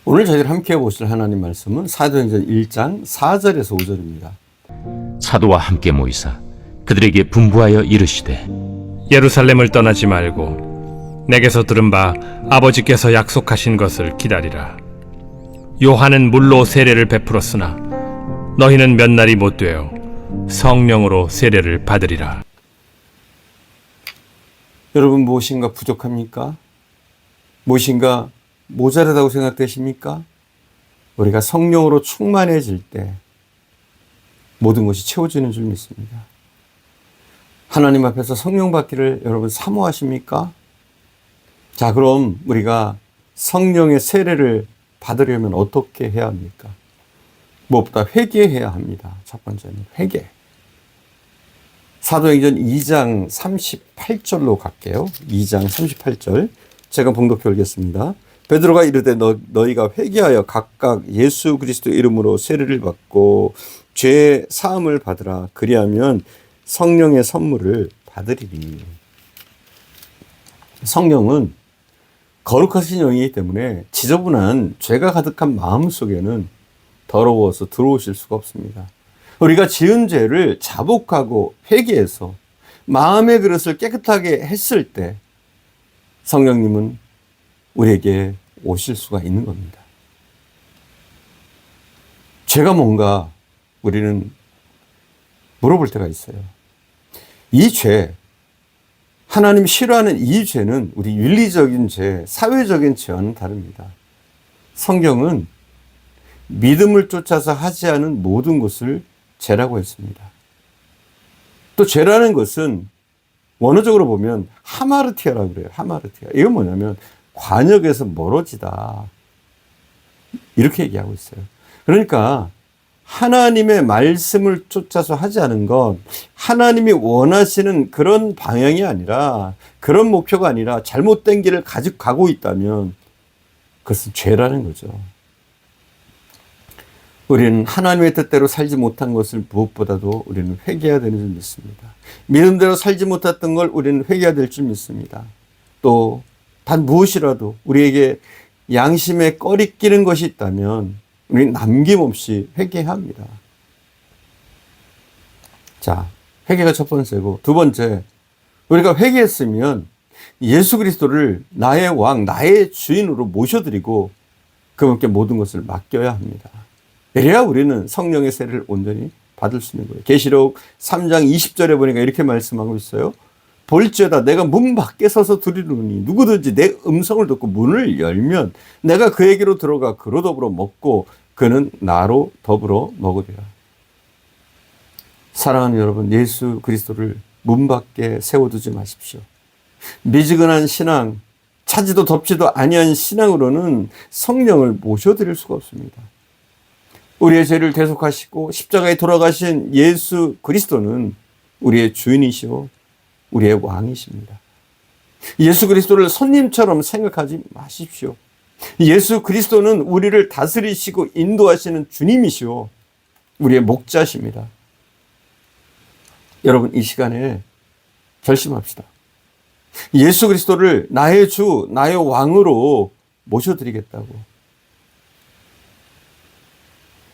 오늘 저희들 함께 보실 하나님 말씀은 사도행전 1장 4절에서 5절입니다. 사도와 함께 모이사 그들에게 분부하여 이르시되 예루살렘을 떠나지 말고 내게서 들은 바 아버지께서 약속하신 것을 기다리라. 요한은 물로 세례를 베풀었으나 너희는 몇 날이 못 되어 성령으로 세례를 받으리라. 여러분, 무엇인가 부족합니까? 무엇인가 모자라다고 생각되십니까? 우리가 성령으로 충만해질 때 모든 것이 채워지는 줄 믿습니다. 하나님 앞에서 성령 받기를 여러분 사모하십니까? 자, 그럼 우리가 성령의 세례를 받으려면 어떻게 해야 합니까? 무엇보다 회개해야 합니다. 첫 번째는 회개. 사도행전 2장 38절로 갈게요. 2장 38절. 제가 봉독해 올겠습니다. 베드로가 이르되 너희가 회개하여 각각 예수 그리스도 이름으로 세례를 받고 죄 사함을 받으라. 그리하면 성령의 선물을 받으리니. 성령은 거룩하신 영이기 때문에 지저분한 죄가 가득한 마음 속에는 더러워서 들어오실 수가 없습니다. 우리가 지은 죄를 자복하고 회개해서 마음의 그릇을 깨끗하게 했을 때 성령님은 우리에게 오실 수가 있는 겁니다. 죄가 뭔가 우리는 물어볼 때가 있어요. 이 죄, 하나님이 싫어하는 이 죄는 우리 윤리적인 죄, 사회적인 죄와는 다릅니다. 성경은 믿음을 쫓아서 하지 않은 모든 것을 죄라고 했습니다. 또 죄라는 것은 원어적으로 보면 하마르티아라고 그래요. 하마르티아. 이건 뭐냐면 관역에서 멀어지다. 이렇게 얘기하고 있어요. 그러니까 하나님의 말씀을 쫓아서 하지 않은 건 하나님이 원하시는 그런 방향이 아니라, 그런 목표가 아니라 잘못된 길을 가지고 가고 있다면 그것은 죄라는 거죠. 우리는 하나님의 뜻대로 살지 못한 것을 무엇보다도 우리는 회개해야 되는 줄 믿습니다. 믿음대로 살지 못했던 걸 우리는 회개해야 될 줄 믿습니다. 또 단 무엇이라도 우리에게 양심에 꺼리끼는 것이 있다면 우리는 남김없이 회개해야 합니다. 자, 회개가 첫 번째고, 두 번째, 우리가 회개했으면 예수 그리스도를 나의 왕, 나의 주인으로 모셔드리고 그분께 모든 것을 맡겨야 합니다. 이래야 우리는 성령의 세례를 온전히 받을 수 있는 거예요. 계시록 3장 20절에 보니까 이렇게 말씀하고 있어요. 볼지어다 내가 문 밖에 서서 두리노니 누구든지 내 음성을 듣고 문을 열면 내가 그에게로 들어가 그로 더불어 먹고 그는 나로 더불어 먹으리라. 사랑하는 여러분, 예수 그리스도를 문 밖에 세워두지 마십시오. 미지근한 신앙, 차지도 덥지도 아니한 신앙으로는 성령을 모셔드릴 수가 없습니다. 우리의 죄를 대속하시고 십자가에 돌아가신 예수 그리스도는 우리의 주인이시오, 우리의 왕이십니다. 예수 그리스도를 손님처럼 생각하지 마십시오. 예수 그리스도는 우리를 다스리시고 인도하시는 주님이시오, 우리의 목자십니다. 여러분, 이 시간에 결심합시다. 예수 그리스도를 나의 주, 나의 왕으로 모셔드리겠다고.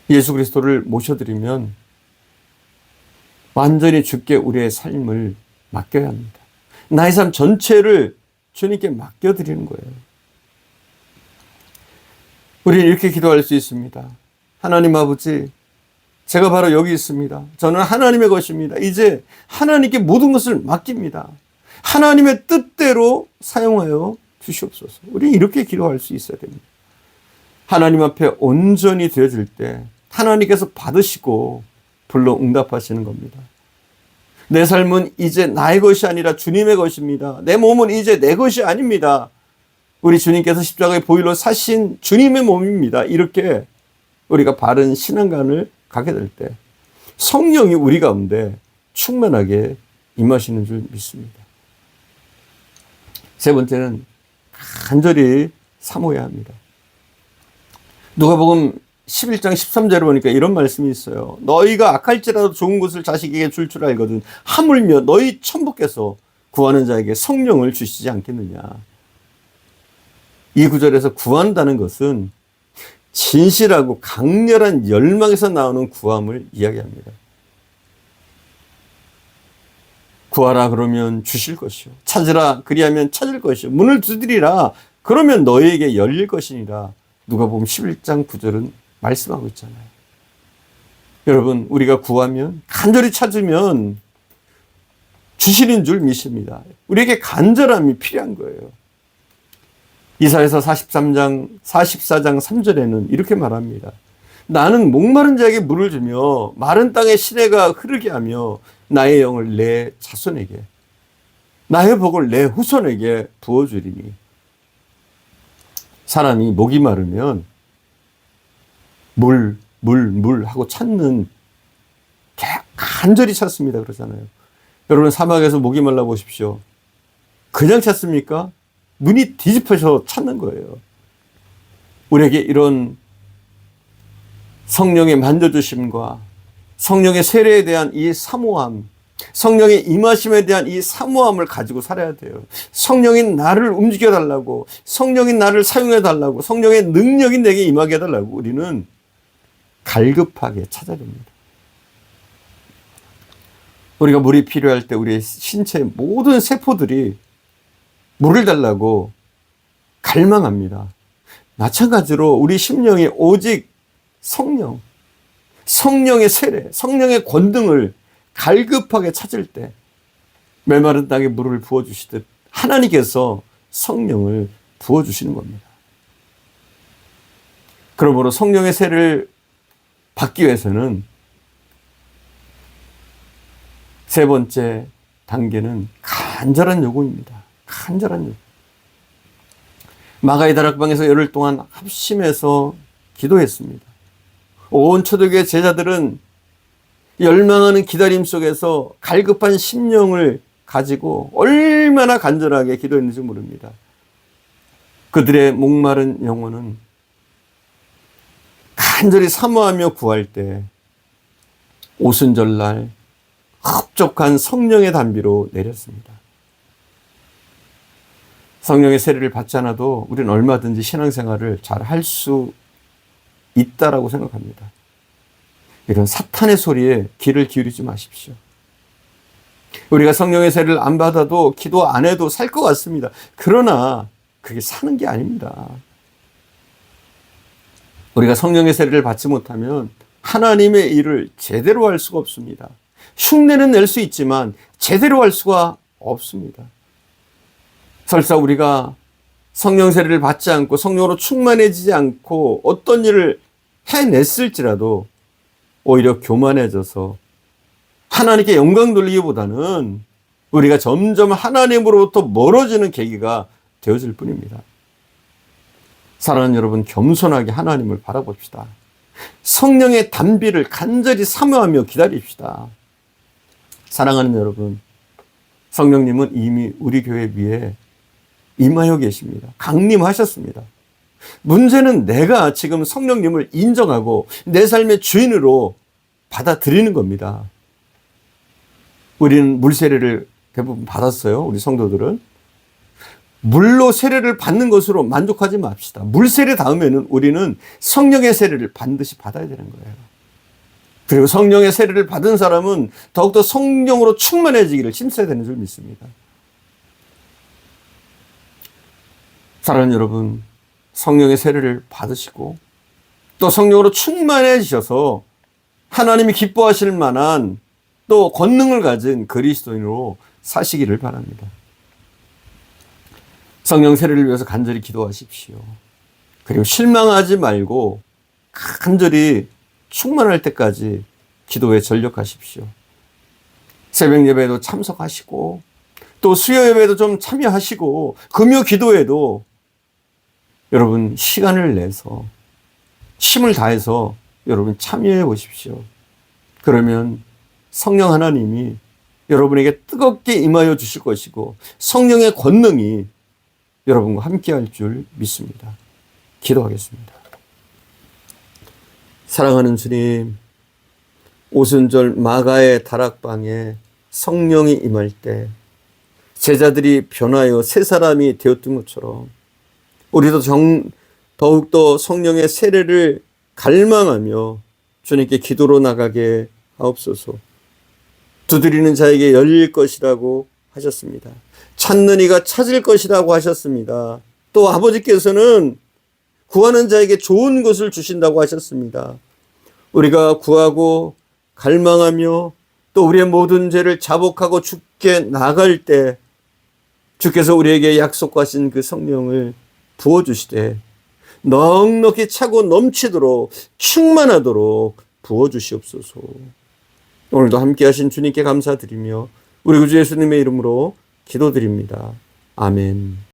예수 그리스도를 모셔드리면 완전히 주께 우리의 삶을 맡겨야 합니다. 나의 삶 전체를 주님께 맡겨드리는 거예요. 우리는 이렇게 기도할 수 있습니다. 하나님 아버지, 제가 바로 여기 있습니다. 저는 하나님의 것입니다. 이제 하나님께 모든 것을 맡깁니다. 하나님의 뜻대로 사용하여 주시옵소서. 우리는 이렇게 기도할 수 있어야 됩니다. 하나님 앞에 온전히 되어질 때 하나님께서 받으시고 불러 응답하시는 겁니다. 내 삶은 이제 나의 것이 아니라 주님의 것입니다. 내 몸은 이제 내 것이 아닙니다. 우리 주님께서 십자가의 보혈로 사신 주님의 몸입니다. 이렇게 우리가 바른 신앙관을 가게 될 때 성령이 우리 가운데 충만하게 임하시는 줄 믿습니다. 세 번째는 간절히 사모해야 합니다. 누가복음 11장 13절에 보니까 이런 말씀이 있어요. 너희가 악할지라도 좋은 것을 자식에게 줄 줄 알거든 하물며 너희 천부께서 구하는 자에게 성령을 주시지 않겠느냐. 이 구절에서 구한다는 것은 진실하고 강렬한 열망에서 나오는 구함을 이야기합니다. 구하라 그러면 주실 것이요, 찾으라 그리하면 찾을 것이요, 문을 두드리라 그러면 너희에게 열릴 것이니라. 누가복음 11장 9절은 말씀하고 있잖아요. 여러분, 우리가 구하면, 간절히 찾으면 주시는 줄 믿습니다. 우리에게 간절함이 필요한 거예요. 이사야서 44장 3절에는 이렇게 말합니다. 나는 목마른 자에게 물을 주며 마른 땅에 시내가 흐르게 하며 나의 영을 내 자손에게, 나의 복을 내 후손에게 부어주리니. 사람이 목이 마르면 물 하고 찾는, 간절히 찾습니다 그러잖아요. 여러분, 사막에서 목이 말라 보십시오. 그냥 찾습니까? 눈이 뒤집혀서 찾는 거예요. 우리에게 이런 성령의 만져주심과 성령의 세례에 대한 이 사모함, 성령의 임하심에 대한 이 사모함을 가지고 살아야 돼요. 성령이 나를 움직여 달라고, 성령이 나를 사용해 달라고, 성령의 능력이 내게 임하게 해 달라고 우리는 갈급하게 찾아야 됩니다. 우리가 물이 필요할 때 우리의 신체의 모든 세포들이 물을 달라고 갈망합니다. 마찬가지로 우리 심령이 오직 성령의 세례, 성령의 권능을 갈급하게 찾을 때 메마른 땅에 물을 부어주시듯 하나님께서 성령을 부어주시는 겁니다. 그러므로 성령의 세례를 받기 위해서는 세 번째 단계는 간절한 요구입니다. 간절한 요구. 마가의 다락방에서 열흘 동안 합심해서 기도했습니다. 온 초대교회 제자들은 열망하는 기다림 속에서 갈급한 심령을 가지고 얼마나 간절하게 기도했는지 모릅니다. 그들의 목마른 영혼은 간절히 사모하며 구할 때 오순절날 흡족한 성령의 단비로 내렸습니다. 성령의 세례를 받지 않아도 우리는 얼마든지 신앙생활을 잘 할 수 있다라고 생각합니다. 이런 사탄의 소리에 귀를 기울이지 마십시오. 우리가 성령의 세례를 안 받아도 기도 안 해도 살 것 같습니다. 그러나 그게 사는 게 아닙니다. 우리가 성령의 세례를 받지 못하면 하나님의 일을 제대로 할 수가 없습니다. 흉내는 낼 수 있지만 제대로 할 수가 없습니다. 설사 우리가 성령 세례를 받지 않고 성령으로 충만해지지 않고 어떤 일을 해냈을지라도 오히려 교만해져서 하나님께 영광 돌리기보다는 우리가 점점 하나님으로부터 멀어지는 계기가 되어질 뿐입니다. 사랑하는 여러분, 겸손하게 하나님을 바라봅시다. 성령의 단비를 간절히 사모하며 기다립시다. 사랑하는 여러분, 성령님은 이미 우리 교회 위에 임하여 계십니다. 강림하셨습니다. 문제는 내가 지금 성령님을 인정하고 내 삶의 주인으로 받아들이는 겁니다. 우리는 물 세례를 대부분 받았어요. 우리 성도들은. 물로 세례를 받는 것으로 만족하지 맙시다. 물 세례 다음에는 우리는 성령의 세례를 반드시 받아야 되는 거예요. 그리고 성령의 세례를 받은 사람은 더욱더 성령으로 충만해지기를 힘써야 되는 줄 믿습니다. 사랑하는 여러분, 성령의 세례를 받으시고 또 성령으로 충만해지셔서 하나님이 기뻐하실 만한 또 권능을 가진 그리스도인으로 사시기를 바랍니다. 성령 세례를 위해서 간절히 기도하십시오. 그리고 실망하지 말고 간절히 충만할 때까지 기도에 전력하십시오. 새벽 예배에도 참석하시고 또 수요 예배에도 좀 참여하시고 금요 기도에도 여러분 시간을 내서 힘을 다해서 여러분 참여해 보십시오. 그러면 성령 하나님이 여러분에게 뜨겁게 임하여 주실 것이고 성령의 권능이 여러분과 함께 할 줄 믿습니다. 기도하겠습니다. 사랑하는 주님, 오순절 마가의 다락방에 성령이 임할 때 제자들이 변하여 새 사람이 되었던 것처럼 우리도 더욱더 성령의 세례를 갈망하며 주님께 기도로 나가게 하옵소서. 두드리는 자에게 열릴 것이라고 하셨습니다. 찾는 이가 찾을 것이라고 하셨습니다. 또 아버지께서는 구하는 자에게 좋은 것을 주신다고 하셨습니다. 우리가 구하고 갈망하며 또 우리의 모든 죄를 자복하고 주께 나갈 때 주께서 우리에게 약속하신 그 성령을 부어주시되 넉넉히 차고 넘치도록 충만하도록 부어주시옵소서. 오늘도 함께 하신 주님께 감사드리며 우리 구주 예수님의 이름으로 기도드립니다. 아멘.